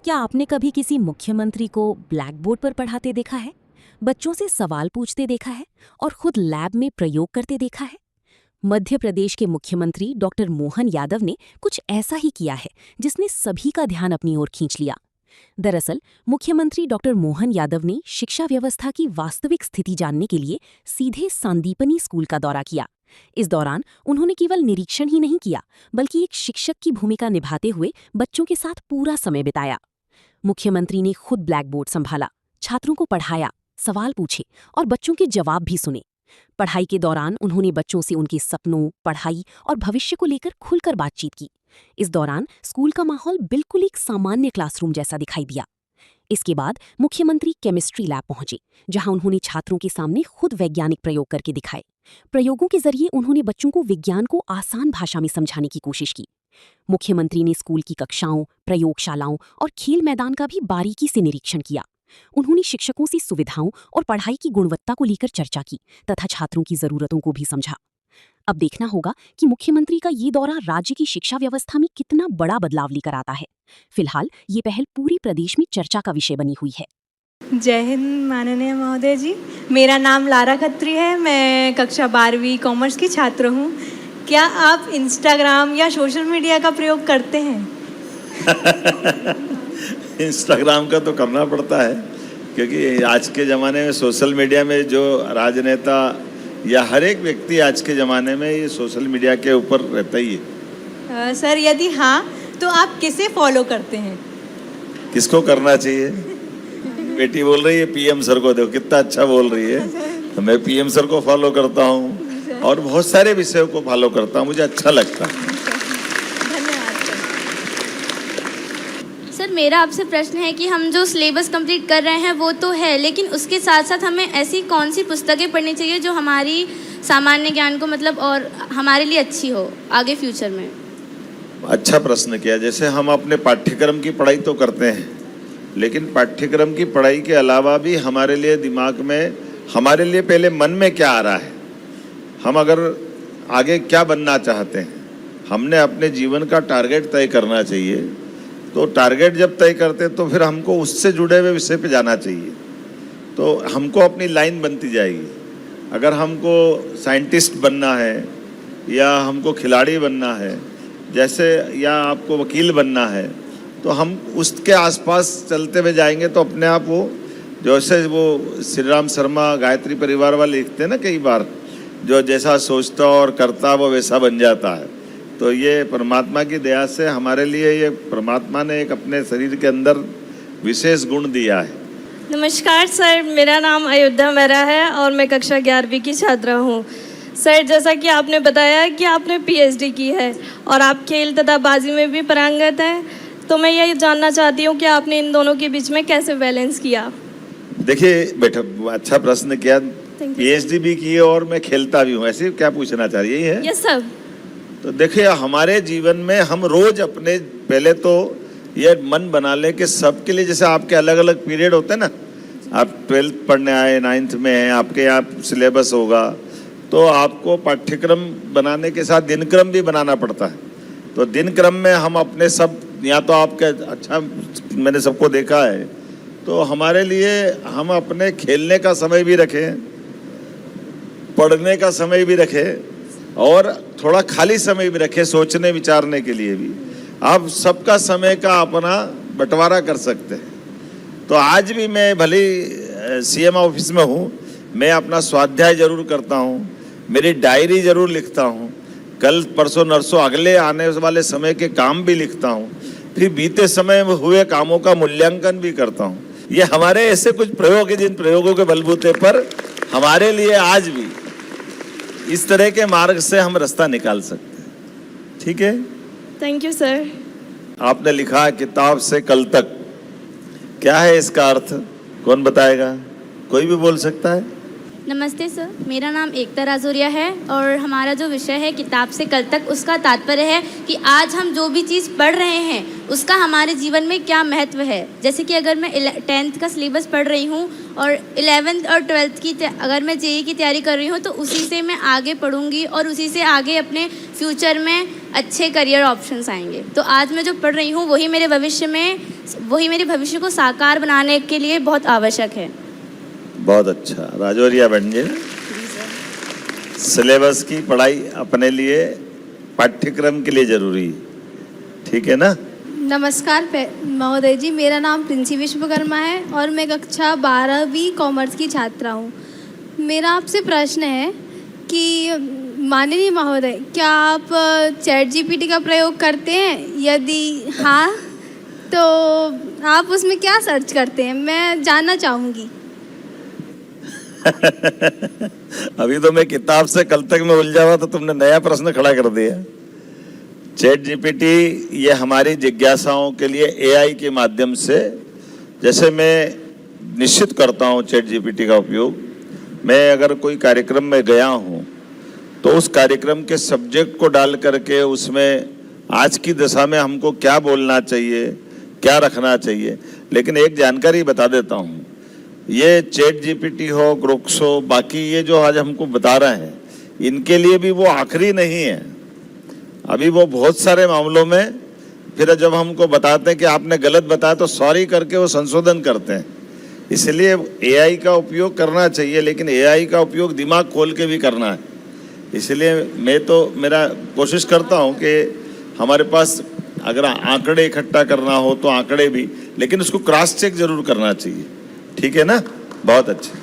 क्या आपने कभी किसी मुख्यमंत्री को ब्लैक बोर्ड पर पढ़ाते देखा है, बच्चों से सवाल पूछते देखा है और खुद लैब में प्रयोग करते देखा है? मध्य प्रदेश के मुख्यमंत्री डॉक्टर मोहन यादव ने कुछ ऐसा ही किया है, जिसने सभी का ध्यान अपनी ओर खींच लिया। दरअसल मुख्यमंत्री डॉक्टर मोहन यादव ने शिक्षा व्यवस्था की वास्तविक स्थिति जानने के लिए सीधे सांदीपनी स्कूल का दौरा किया। इस दौरान उन्होंने केवल निरीक्षण ही नहीं किया, बल्कि एक शिक्षक की भूमिका निभाते हुए बच्चों के साथ पूरा समय बिताया। मुख्यमंत्री ने खुद ब्लैक बोर्ड संभाला, छात्रों को पढ़ाया, सवाल पूछे और बच्चों के जवाब भी सुने। पढ़ाई के दौरान उन्होंने बच्चों से उनके सपनों, पढ़ाई और भविष्य को लेकर खुलकर बातचीत की। इस दौरान स्कूल का माहौल बिल्कुल एक सामान्य क्लासरूम जैसा दिखाई दिया। इसके बाद मुख्यमंत्री केमिस्ट्री लैब पहुंचे, जहां उन्होंने छात्रों के सामने खुद वैज्ञानिक प्रयोग करके दिखाए। प्रयोगों के जरिए उन्होंने बच्चों को विज्ञान को आसान भाषा में समझाने की कोशिश की। मुख्यमंत्री ने स्कूल की कक्षाओं, प्रयोगशालाओं और खेल मैदान का भी बारीकी से निरीक्षण किया। उन्होंने शिक्षकों से सुविधाओं और पढ़ाई की गुणवत्ता को लेकर चर्चा की तथा छात्रों की जरूरतों को भी समझा। अब देखना होगा कि मुख्यमंत्री का ये दौरा राज्य की शिक्षा व्यवस्था में कितना बड़ा बदलाव लेकर आता है। फिलहाल ये पहल पूरे प्रदेश में चर्चा का विषय बनी हुई है। जय हिंद माननीय महोदय जी, मेरा नाम लारा खत्री है। मैं कक्षा 12वीं कॉमर्स की छात्र हूँ। क्या आप इंस्टाग्राम या सोशल मीडिया का प्रयोग करते हैं? इंस्टाग्राम का तो करना पड़ता है, क्योंकि आज के ज़माने में सोशल मीडिया में जो राजनेता या हर एक व्यक्ति आज के ज़माने में ये सोशल मीडिया के ऊपर रहता ही है। सर यदि हाँ, तो आप किसे फॉलो करते हैं? किसको करना चाहिए? बेटी बोल रही है पीएम सर को, देखो कितना अच्छा बोल रही है। तो मैं पीएम सर को फॉलो करता हूँ और बहुत सारे विषयों को फॉलो करता हूँ, मुझे अच्छा लगता है। सर मेरा आपसे प्रश्न है कि हम जो सिलेबस कंप्लीट कर रहे हैं वो तो है, लेकिन उसके साथ साथ हमें ऐसी कौन सी पुस्तकें पढ़नी चाहिए जो हमारी सामान्य ज्ञान को मतलब और हमारे लिए अच्छी हो आगे फ्यूचर में? अच्छा प्रश्न किया। जैसे हम अपने पाठ्यक्रम की पढ़ाई तो करते हैं, लेकिन पाठ्यक्रम की पढ़ाई के अलावा भी हमारे लिए दिमाग में, हमारे लिए पहले मन में क्या आ रहा है, हम अगर आगे क्या बनना चाहते हैं, हमने अपने जीवन का टारगेट तय करना चाहिए। तो टारगेट जब तय करते तो फिर हमको उससे जुड़े हुए विषय पे जाना चाहिए, तो हमको अपनी लाइन बनती जाएगी। अगर हमको साइंटिस्ट बनना है या हमको खिलाड़ी बनना है जैसे, या आपको वकील बनना है, तो हम उसके आसपास चलते हुए जाएंगे तो अपने आप वो, जैसे वो श्री राम शर्मा गायत्री परिवार वाले लिखते हैं ना कई बार, जो जैसा सोचता और करता वो वैसा बन जाता है। तो ये परमात्मा की दया से हमारे लिए ये परमात्मा ने एक अपने शरीर के अंदर विशेष गुण दिया है। नमस्कार सर, मेरा नाम अयोध्या मेहरा है और मैं कक्षा 11वीं की छात्रा हूँ। सर जैसा कि आपने बताया कि आपने पीएचडी की है और आप खेल तथा बाजी में भी पारंगत हैं, तो मैं ये जानना चाहती हूँ कि आपने इन दोनों के बीच में कैसे बैलेंस किया? देखिए बेटा, अच्छा प्रश्न किया। पीएचडी भी की है और मैं खेलता भी हूँ, ऐसे क्या पूछना चाह रही है? यही है? Yes sir. तो देखिए हमारे जीवन में हम रोज अपने, पहले तो ये मन बना ले कि सबके लिए, जैसे आपके अलग अलग पीरियड होते हैं ना, आप 12th पढ़ने आए, 9th में हैं, आपके यहाँ सिलेबस होगा, तो आपको पाठ्यक्रम बनाने के साथ दिनक्रम भी बनाना पड़ता है। तो दिनक्रम में हम अपने सब, या तो आपके, अच्छा मैंने सबको देखा है, तो हमारे लिए हम अपने खेलने का समय भी रखें, पढ़ने का समय भी रखें और थोड़ा खाली समय भी रखें, सोचने विचारने के लिए भी। आप सबका समय का अपना बंटवारा कर सकते हैं। तो आज भी मैं भले सीएम ऑफिस में हूँ, मैं अपना स्वाध्याय जरूर करता हूँ, मेरी डायरी जरूर लिखता हूँ, कल परसों नरसों अगले आने वाले समय के काम भी लिखता हूँ, फिर बीते समय में हुए कामों का मूल्यांकन भी करता हूँ। ये हमारे ऐसे कुछ प्रयोग हैं जिन प्रयोगों के बलबूते पर हमारे लिए आज भी इस तरह के मार्ग से हम रास्ता निकाल सकते हैं। ठीक है, थैंक यू सर। आपने लिखा किताब से कल तक, क्या है इसका अर्थ? कौन बताएगा? कोई भी बोल सकता है। नमस्ते सर, मेरा नाम एकता राजौरिया है और हमारा जो विषय है किताब से कल तक, उसका तात्पर्य है कि आज हम जो भी चीज़ पढ़ रहे हैं उसका हमारे जीवन में क्या महत्व है। जैसे कि अगर मैं 10th का सिलेबस पढ़ रही हूँ और 11th और 12th की अगर मैं जेईई की तैयारी कर रही हूँ, तो उसी से मैं आगे पढ़ूँगी और उसी से आगे अपने फ्यूचर में अच्छे करियर ऑप्शंस आएंगे। तो आज मैं जो पढ़ रही हूँ वही मेरे भविष्य को साकार बनाने के लिए बहुत आवश्यक है। बहुत अच्छा। राजौरिया बहन जी, सिलेबस की पढ़ाई अपने लिए, पाठ्यक्रम के लिए जरूरी, ठीक है ना? नमस्कार महोदय जी, मेरा नाम प्रिंसी विश्वकर्मा है और मैं कक्षा 12वीं कॉमर्स की छात्रा हूँ। मेरा आपसे प्रश्न है कि माननीय महोदय, क्या आप चैट जीपीटी का प्रयोग करते हैं? यदि हाँ, तो आप उसमें क्या सर्च करते हैं? मैं जानना चाहूँगी। अभी तो मैं किताब से कल तक मैं उलझा हुआ, तो तुमने नया प्रश्न खड़ा कर दिया। चैट जीपीटी ये हमारी जिज्ञासाओं के लिए एआई के माध्यम से, जैसे मैं निश्चित करता हूँ चैट जीपीटी का उपयोग। मैं अगर कोई कार्यक्रम में गया हूँ तो उस कार्यक्रम के सब्जेक्ट को डाल करके उसमें आज की दशा में हमको क्या बोलना चाहिए, क्या रखना चाहिए। लेकिन एक जानकारी बता देता हूँ, ये चैट जीपीटी हो, ग्रोक्स हो, बाकी ये जो आज हमको बता रहे हैं, इनके लिए भी वो आखिरी नहीं है। अभी वो बहुत सारे मामलों में फिर जब हमको बताते हैं कि आपने गलत बताया तो सॉरी करके वो संशोधन करते हैं। इसलिए एआई का उपयोग करना चाहिए, लेकिन एआई का उपयोग दिमाग खोल के भी करना है। इसलिए मेरा कोशिश करता हूँ कि हमारे पास अगर आंकड़े इकट्ठा करना हो तो आंकड़े भी, लेकिन उसको क्रॉस चेक जरूर करना चाहिए, ठीक है ना? बहुत अच्छा।